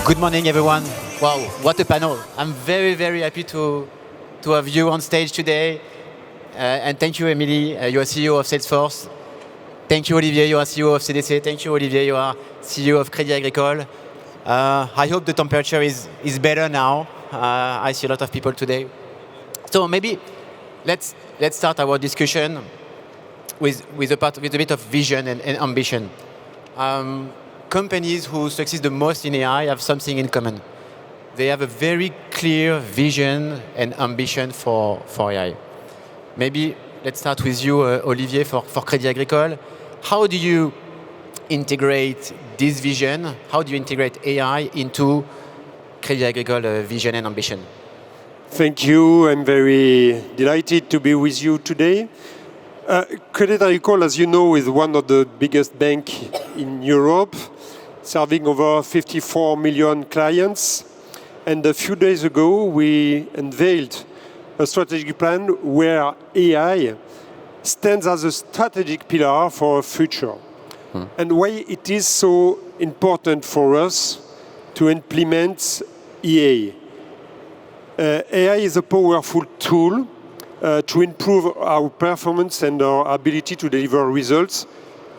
Good morning, everyone. Wow, what a panel. I'm very, very happy to have you on stage today. And thank you, Emilie. You are CEO of Salesforce. Thank you, Olivier. You are CEO of CDC. Thank you, Olivier. You are CEO of Crédit Agricole. I hope the temperature is better now. I see a lot of people today. So maybe let's start our discussion with a bit of vision and ambition. Companies who succeed the most in AI have something in common. They have a very clear vision and ambition for AI. Maybe let's start with you, Olivier, for Crédit Agricole. How do you integrate this vision? How do you integrate AI into Crédit Agricole vision and ambition? Thank you. I'm very delighted to be with you today. Crédit Agricole, as you know, is one of the biggest banks in Europe, serving over 54 million clients. And a few days ago, we unveiled a strategic plan where AI stands as a strategic pillar for our future. And why it is so important for us to implement EA. AI is a powerful tool to improve our performance and our ability to deliver results.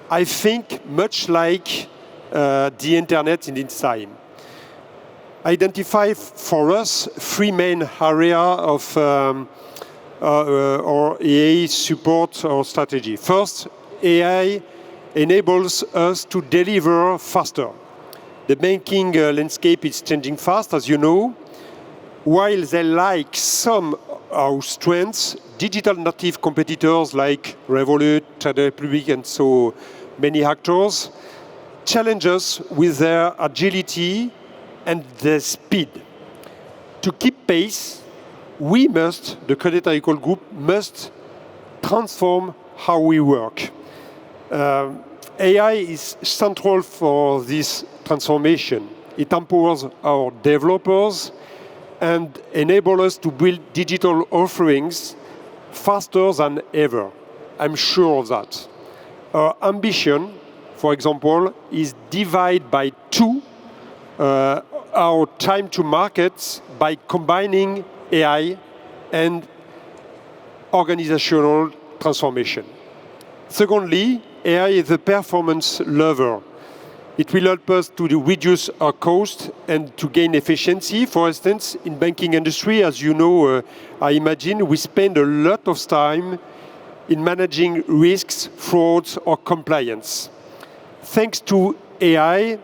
I think much like the internet in its time. Identify for us three main areas of our AI support our strategy. First, AI enables us to deliver faster. The banking landscape is changing fast, as you know. While they like some our strengths, digital native competitors like Revolut, Trade Republic, and so many actors challenge us with their agility and their speed. To keep pace, we must, the Crédit Agricole Group, must transform how we work. AI is central for this transformation. It empowers our developers and enables us to build digital offerings faster than ever. I'm sure of that. Our ambition, for example, is divide by two our time to market by combining AI and organizational transformation. Secondly, AI is a performance lever. It will help us to reduce our cost and to gain efficiency. For instance, in banking industry, as you know, I imagine, we spend a lot of time in managing risks, frauds, or compliance. Thanks to AI,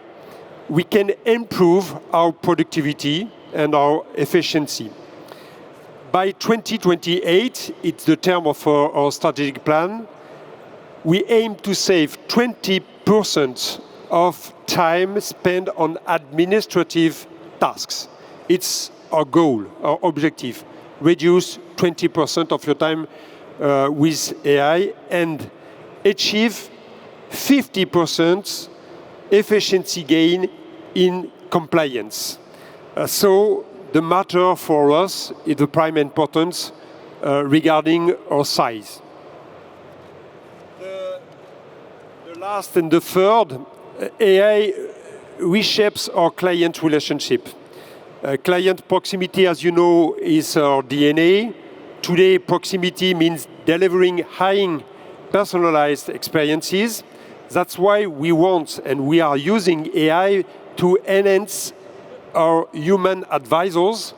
we can improve our productivity and our efficiency. By 2028, it's the term of our strategic plan, we aim to save 20% of time spent on administrative tasks. It's our goal, our objective. Reduce 20% of your time with AI and achieve 50% efficiency gain in compliance. So the matter for us is the prime importance regarding our size. The last and the third, AI reshapes our client relationship. Client proximity, as you know, is our DNA. Today, proximity means delivering high personalized experiences. That's why we want and we are using AI to enhance our human advisors'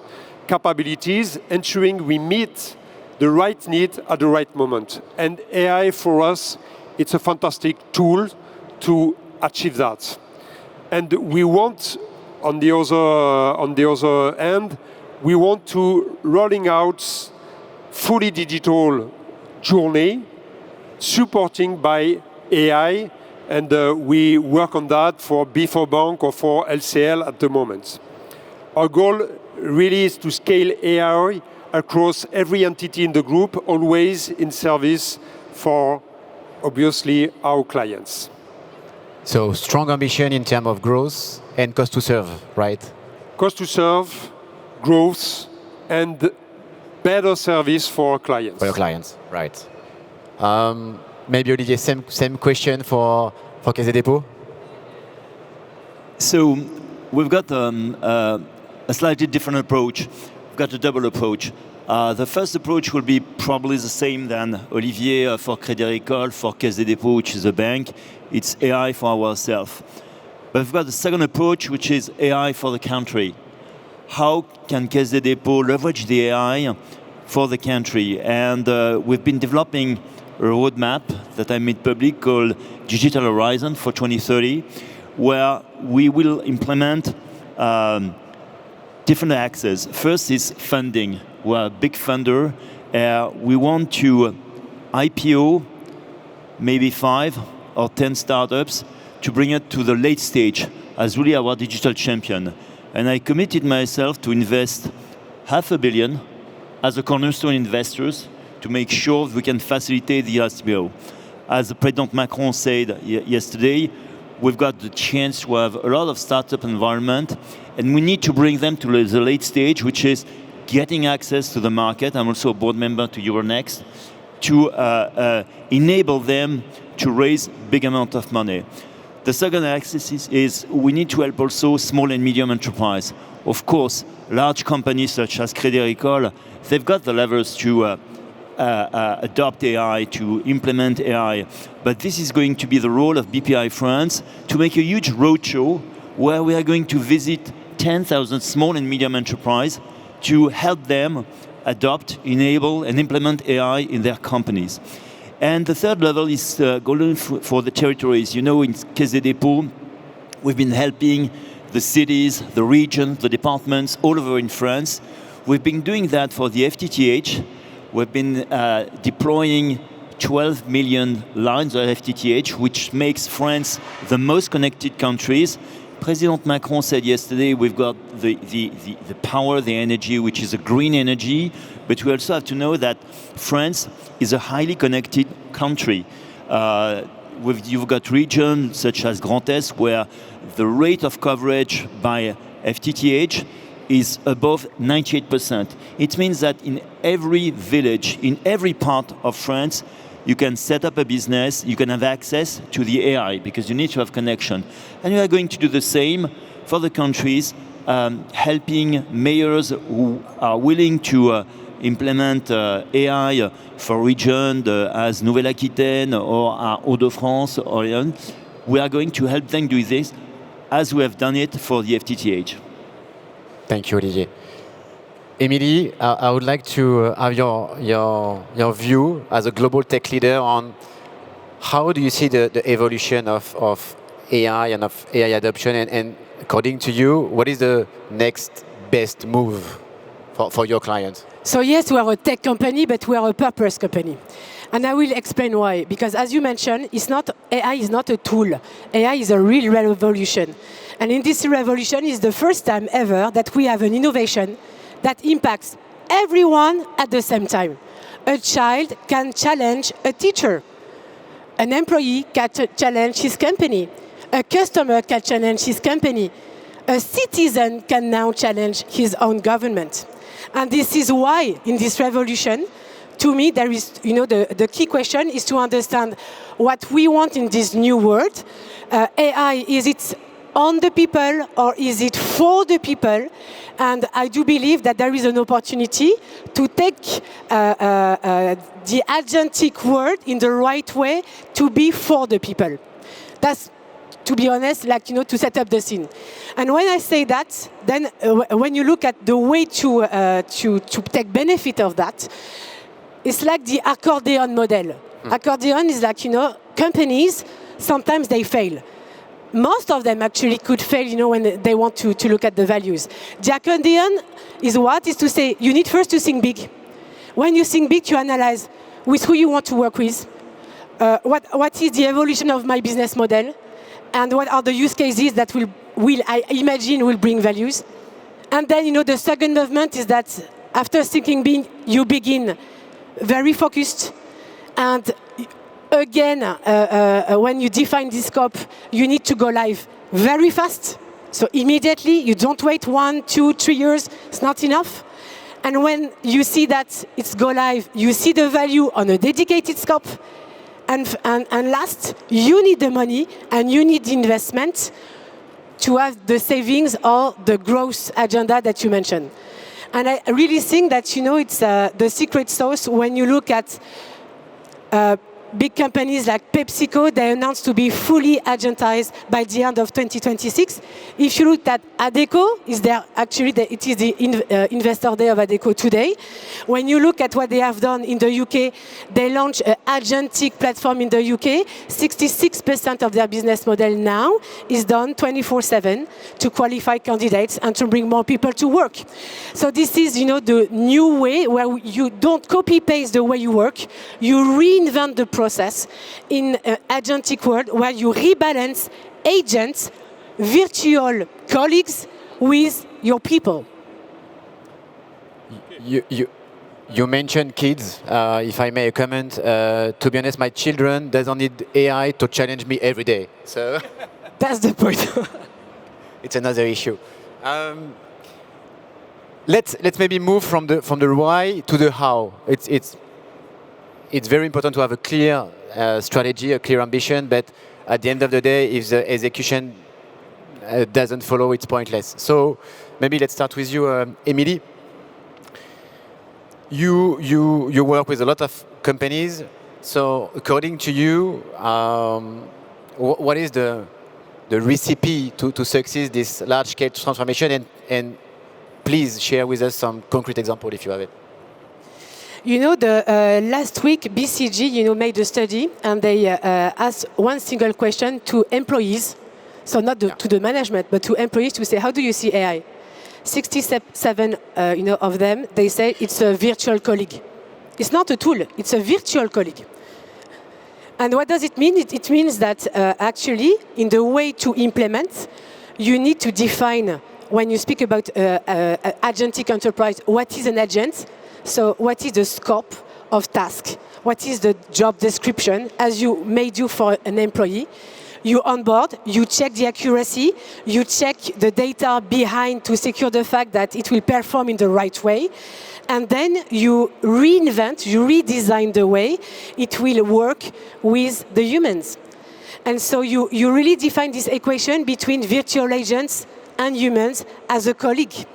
capabilities, ensuring we meet the right need at the right moment. And AI for us, it's a fantastic tool to achieve that. And we want, on the other hand, we want to rolling out fully digital journey, supporting by AI, and we work on that for B4 Bank or for LCL at the moment. Our goal really is to scale AI across every entity in the group, always in service for, obviously, our clients. So strong ambition in terms of growth and cost to serve, right? Cost to serve, growth, and better service for our clients. For your clients, right. Maybe Olivier, same question for Caisse des Dépôts. So we've got a slightly different approach. We've got a double approach. The first approach will be probably the same than Olivier for Crédit Agricole, for Caisse des Dépôts, which is a bank. It's AI for ourselves. But we've got the second approach, which is AI for the country. How can Caisse des Dépôts leverage the AI for the country? And we've been developing a roadmap that I made public called Digital Horizon for 2030, where we will implement different axes. First is funding. We're a big funder. We want to IPO maybe 5 or 10 startups to bring it to the late stage as really our digital champion. And I committed myself to invest $500 million as a cornerstone investors to make sure we can facilitate the IPO. As President Macron said yesterday, we've got the chance to have a lot of startup environment, and we need to bring them to the late stage, which is getting access to the market. I'm also a board member to Euronext, to enable them to raise big amount of money. The second axis is we need to help also small and medium enterprise. Of course, large companies such as Crédit Agricole, they've got the levers to adopt AI, to implement AI. But this is going to be the role of BPI France to make a huge roadshow where we are going to visit 10,000 small and medium enterprise to help them adopt, enable, and implement AI in their companies. And the third level is going for the territories. You know, in Caisse des Dépôts, we've been helping the cities, the regions, the departments all over in France. We've been doing that for the FTTH. We've been deploying 12 million lines of FTTH, which makes France the most connected countries. President Macron said yesterday we've got the power, the energy, which is a green energy, but we also have to know that France is a highly connected country. You've got regions such as Grand Est where the rate of coverage by FTTH is above 98%. It means that in every village, in every part of France, you can set up a business, you can have access to the AI because you need to have connection. And we are going to do the same for the countries, helping mayors who are willing to implement AI for regions as Nouvelle-Aquitaine or Hauts-de-France or Lyon. We are going to help them do this as we have done it for the FTTH. Thank you, Olivier. Emilie, I would like to have your view as a global tech leader on how do you see the evolution of AI and of AI adoption, and according to you, what is the next best move for your clients? So yes, we are a tech company, but we are a purpose company. And I will explain why. Because as you mentioned, AI is not a tool. AI is a real revolution. And in this revolution, it's the first time ever that we have an innovation that impacts everyone at the same time. A child can challenge a teacher. An employee can challenge his company. A customer can challenge his company. A citizen can now challenge his own government. And this is why, in this revolution, to me, there is, the key question is to understand what we want in this new world. AI, is it on the people or is it for the people? And I do believe that there is an opportunity to take the agentic word in the right way to be for the people. That's, to be honest, to set up the scene. And when I say that, then when you look at the way to take benefit of that, it's like the accordion model. Accordion is like, companies, sometimes they fail. Most of them actually could fail, when they want to look at the values. The accordion is to say, you need first to think big. When you think big, you analyze with who you want to work with, what is the evolution of my business model, and what are the use cases that I imagine will bring values. And then, the second movement is that after thinking big, you begin very focused. And again, when you define the scope, you need to go live very fast. So immediately, you don't wait 1, 2, 3 years. It's not enough. And when you see that it's go live, you see the value on a dedicated scope. And last, you need the money and you need the investment to have the savings or the growth agenda that you mentioned. And I really think that, it's the secret sauce when you look at big companies like PepsiCo. They announced to be fully agentized by the end of 2026. If you look at Adecco, it is the investor day of Adecco today. When you look at what they have done in the UK, they launched an agentic platform in the UK. 66% of their business model now is done 24/7 to qualify candidates and to bring more people to work. So this is, the new way where you don't copy-paste the way you work, you reinvent the process in an agentic world where you rebalance agents, virtual colleagues with your people. You mentioned kids, if I may comment. To be honest, my children doesn't need AI to challenge me every day. So That's the point. it's another issue. Let's maybe move from the why to the how. It's very important to have a clear strategy, a clear ambition, but at the end of the day, if the execution doesn't follow, it's pointless. So maybe let's start with you, Emilie. You work with a lot of companies. So according to you, what is the recipe to succeed this large-scale transformation? And please share with us some concrete example if you have it. Last week, BCG, made a study, and they asked one single question to employees, so not to the management, but to employees to say, how do you see AI? 67, of them, they say it's a virtual colleague. It's not a tool, it's a virtual colleague. And what does it mean? It means that actually, in the way to implement, you need to define, when you speak about agentic enterprise, what is an agent? So what is the scope of task? What is the job description as you may do for an employee? You onboard, you check the accuracy, you check the data behind to secure the fact that it will perform in the right way. And then you reinvent, you redesign the way it will work with the humans. And so you really define this equation between virtual agents and humans as a colleague.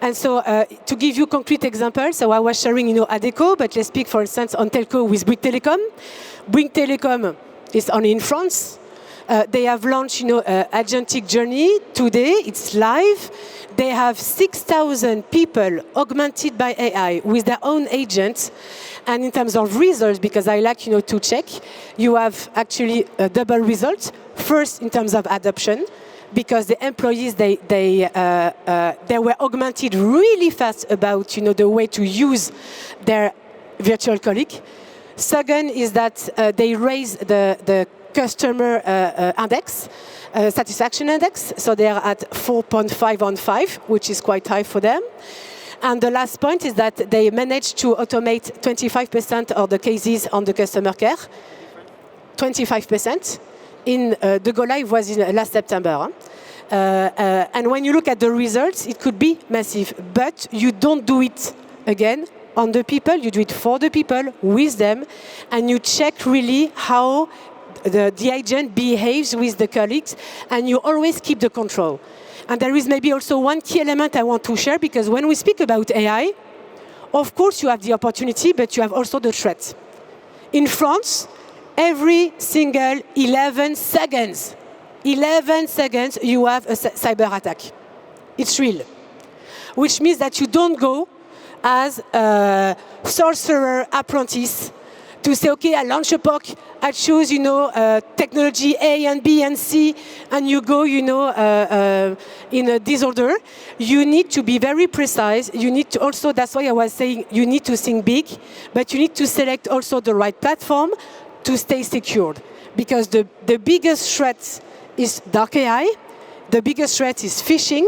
And so to give you concrete examples, so I was sharing, Adecco, but let's speak, for instance, on telco with Bouygues Telecom. Bouygues Telecom is only in France. They have launched, agentic journey today. It's live. They have 6,000 people augmented by AI with their own agents. And in terms of results, because I like, to check, you have actually a double result. First, in terms of adoption, because the employees, they were augmented really fast about, the way to use their virtual colleague. Second is that they raise the customer index, satisfaction index. So they are at 4.5 on 5, which is quite high for them. And the last point is that they managed to automate 25% of the cases on the customer care. 25%. The go live was in last September. And when you look at the results, it could be massive. But you don't do it, again, on the people. You do it for the people, with them. And you check really how the agent behaves with the colleagues. And you always keep the control. And there is maybe also one key element I want to share, because when we speak about AI, of course you have the opportunity, but you have also the threat. In France, every single 11 seconds, you have a cyber attack. It's real. Which means that you don't go as a sorcerer apprentice to say, okay, I launch a POC, I choose, technology A and B and C, and you go, in a disorder. You need to be very precise. You need to also, that's why I was saying, you need to think big, but you need to select also the right platform to stay secured. Because the biggest threat is dark AI. The biggest threat is phishing.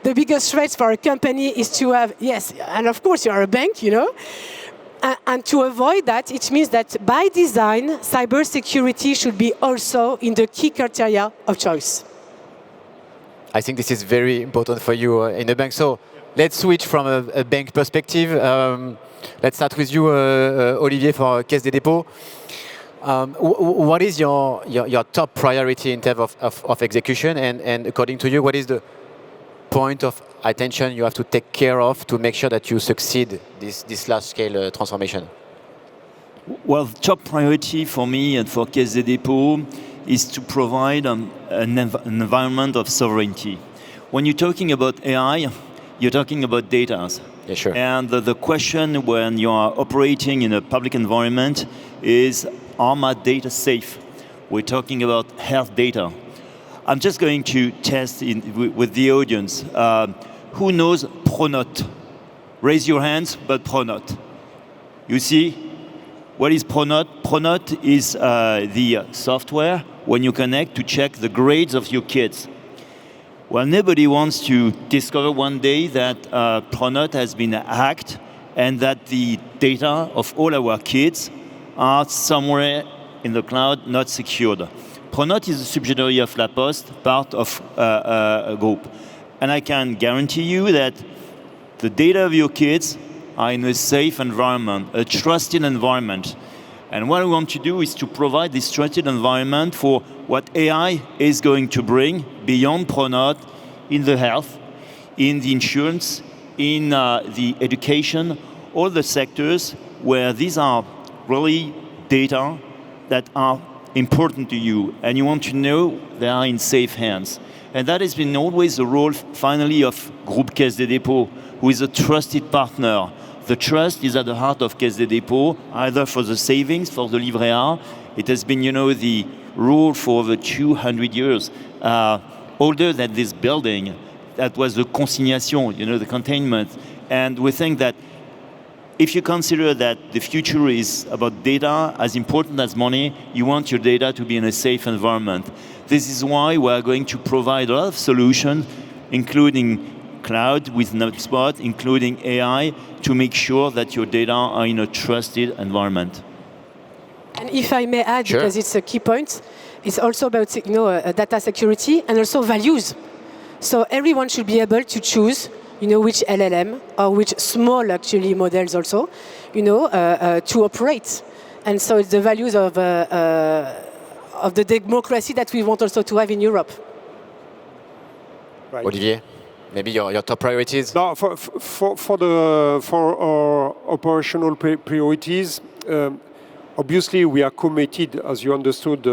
The biggest threat for a company is to have, yes, and of course you are a bank, And to avoid that, it means that by design, cybersecurity should be also in the key criteria of choice. I think this is very important for you in the bank. So let's switch from a bank perspective. Let's start with you, Olivier, for Caisse des Dépôts. What is your top priority in terms of execution? And according to you, what is the point of attention you have to take care of to make sure that you succeed this large-scale transformation? Well, top priority for me and for Caisse des Dépôts is to provide an environment of sovereignty. When you're talking about AI, you're talking about data. Yeah, sure. And the question when you are operating in a public environment is, are my data safe? We're talking about health data. I'm just going to test with the audience. Who knows Pronote? Raise your hands, but Pronote. You see? What is Pronote? Pronote is the software when you connect to check the grades of your kids. Well, nobody wants to discover one day that Pronote has been hacked and that the data of all our kids are somewhere in the cloud, not secured. Pronote is a subsidiary of La Poste, part of a group. And I can guarantee you that the data of your kids are in a safe environment, a trusted environment. And what we want to do is to provide this trusted environment for what AI is going to bring beyond Pronote in the health, in the insurance, in the education, all the sectors where these are really data that are important to you, and you want to know they are in safe hands. And that has been always the role, finally, of Groupe Caisse des Dépôts, who is a trusted partner. The trust is at the heart of Caisse des Dépôts, either for the savings, for the livret A. It has been, the rule for over 200 years. Older than this building, that was the consignation, the containment. And we think that if you consider that the future is about data as important as money, you want your data to be in a safe environment. This is why we are going to provide a lot of solutions, including cloud with NotSpot, including AI, to make sure that your data are in a trusted environment. And if I may add, Sure. because it's a key point, it's also about data security and also values. So everyone should be able to choose which LLM or which small actually models also, to operate. And so it's the values of the democracy that we want also to have in Europe. Right. Olivier, maybe your top priorities? Now, for our operational priorities, obviously we are committed, as you understood,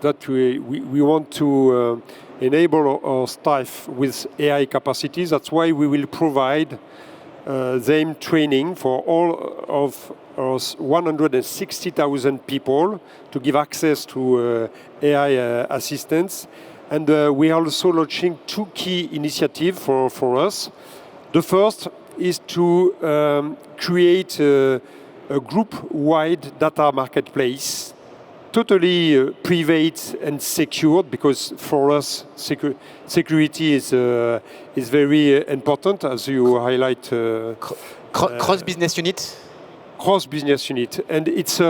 that we want to enable our staff with AI capacities. That's why we will provide them training for all of our 160,000 people to give access to AI assistance. And we are also launching two key initiatives for us. The first is to create a group-wide data marketplace, totally private and secured, because for us security is very important, as you highlight. Cross-business unit? Cross-business unit. And it's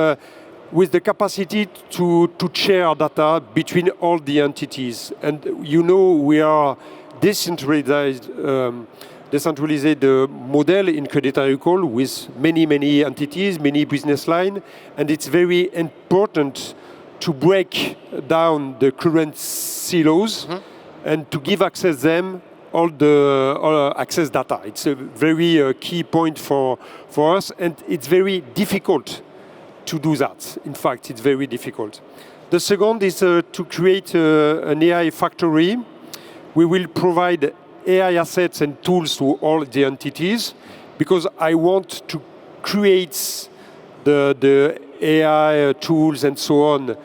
with the capacity to share data between all the entities. And we are decentralized model in Crédit Agricole with many entities, many business lines, and it's very important to break down the current silos and to give access them all the access data. It's a very key point for us, and it's very difficult to do that. In fact, it's very difficult. The second is to create an AI factory. We will provide AI assets and tools to all the entities, because I want to create the AI tools and so on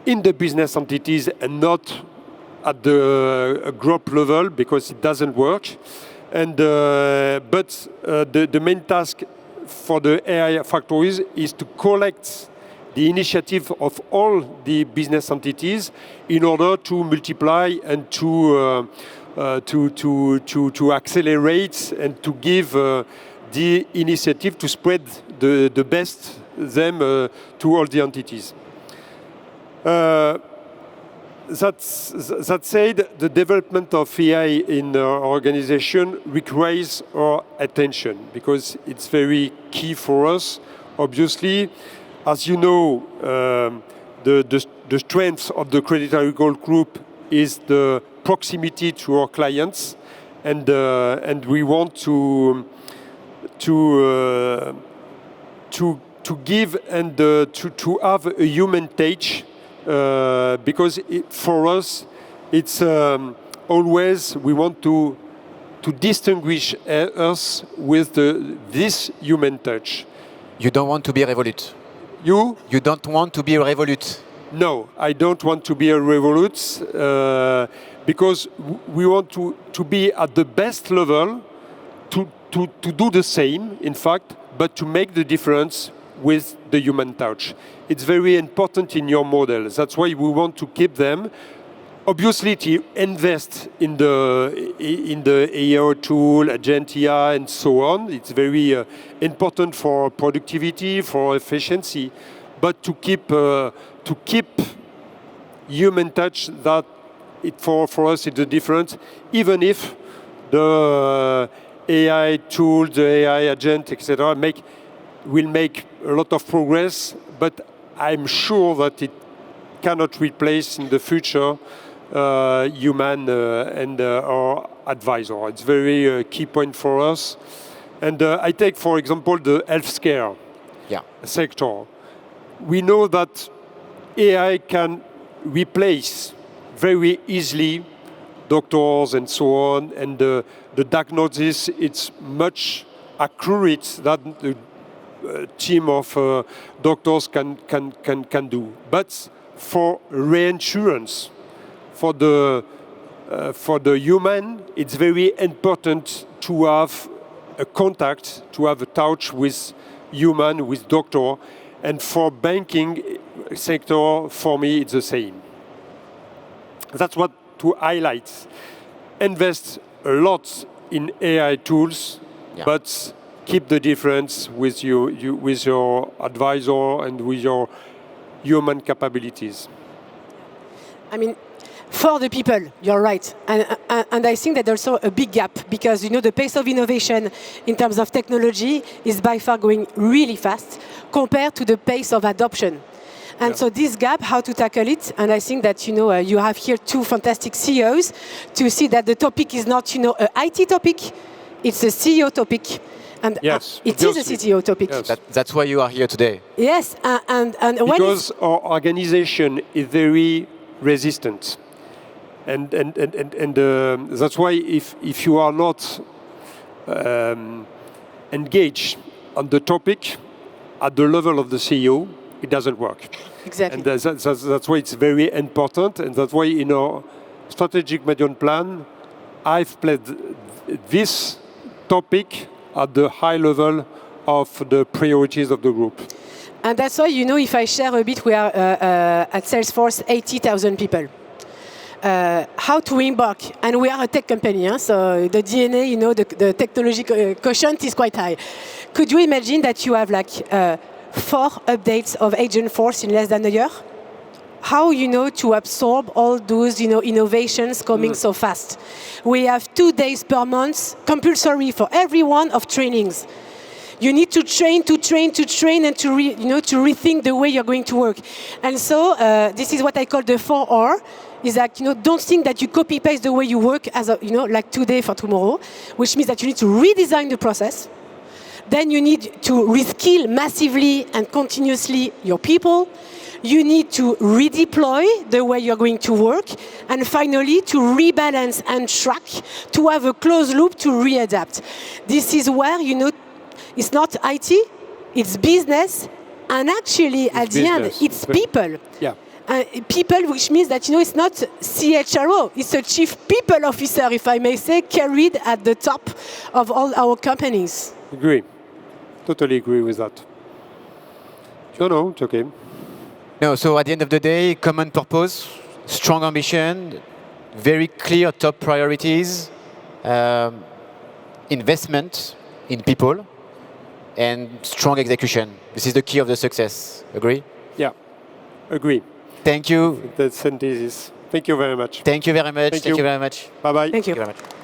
in the business entities and not at the group level, because it doesn't work. And but the main task for the AI factories is to collect the initiative of all the business entities in order to multiply and to accelerate and to give the initiative to spread the best them to all the entities. That said, the development of AI in our organization requires our attention, because it's very key for us. Obviously, As you know, the strength of the Crédit Agricole Group is the proximity to our clients, and we want to give and to have a human touch, because for us it's always we want to distinguish us with this human touch. You don't want to be a Revolut. You don't want to be a Revolut. No, I don't want to be a Revolut, because we want to be at the best level, to do the same, in fact, but to make the difference with the human touch. It's very important in your model. That's why we want to keep them. Obviously, to invest in the AI tool, Agentia, and so on. It's very important for productivity, for efficiency, but to keep human touch. That for us it's the difference. Even if the AI tool, the AI agent, etc., will make a lot of progress, but I'm sure that it cannot replace in the future human and our advisor. It's very key point for us. And I take, for example, the healthcare sector. We know that AI can replace very easily doctors and so on, and the diagnosis it's much accurate that the team of doctors can do. But for reinsurance, for the human, it's very important to have a contact, to have a touch with human, with doctor. And for banking sector, for me, it's the same. That's what to highlight. Invest a lot in AI tools, but keep the difference with with your advisor and with your human capabilities. I mean, for the people, you're right. And I think that there's also a big gap, because the pace of innovation in terms of technology is by far going really fast compared to the pace of adoption. And so this gap, how to tackle it, and I think that you have here two fantastic CEOs to see that the topic is not an IT topic, it's a CEO topic. And yes, it is a CTO topic. Yes. That's why you are here today. Yes, and because our organization is very resistant. And that's why if you are not engaged on the topic at the level of the CEO, it doesn't work. Exactly. And that's why it's very important, and that's why in our strategic medium plan, I've played this topic at the high level of the priorities of the group. And that's why, if I share a bit, we are at Salesforce 80,000 people. How to embark, and we are a tech company, so the DNA, the technology quotient is quite high. Could you imagine that you have 4 updates of Agentforce in less than a year? How to absorb all those innovations coming so fast? We have 2 days per month compulsory for everyone of trainings. You need to train, and to rethink the way you're going to work. And so this is what I call the 4R. Is that don't think that you copy paste the way you work as like today for tomorrow, which means that you need to redesign the process. Then you need to reskill massively and continuously your people. You need to redeploy the way you're going to work, and finally to rebalance and track, to have a closed loop to readapt. This is where it's not IT, it's business, and actually at the end it's people. Yeah. People, which means that it's not CHRO, it's a chief people officer, if I may say, carried at the top of all our companies. Agree. Totally agree with that. No, it's okay. No, so at the end of the day, common purpose, strong ambition, very clear top priorities, investment in people, and strong execution. This is the key of the success. Agree? Yeah, agree. Thank you. That's synthesis. Thank you very much. Thank you very much. Thank Thank you. you very much. Bye-bye. Thank you. Thank you very much.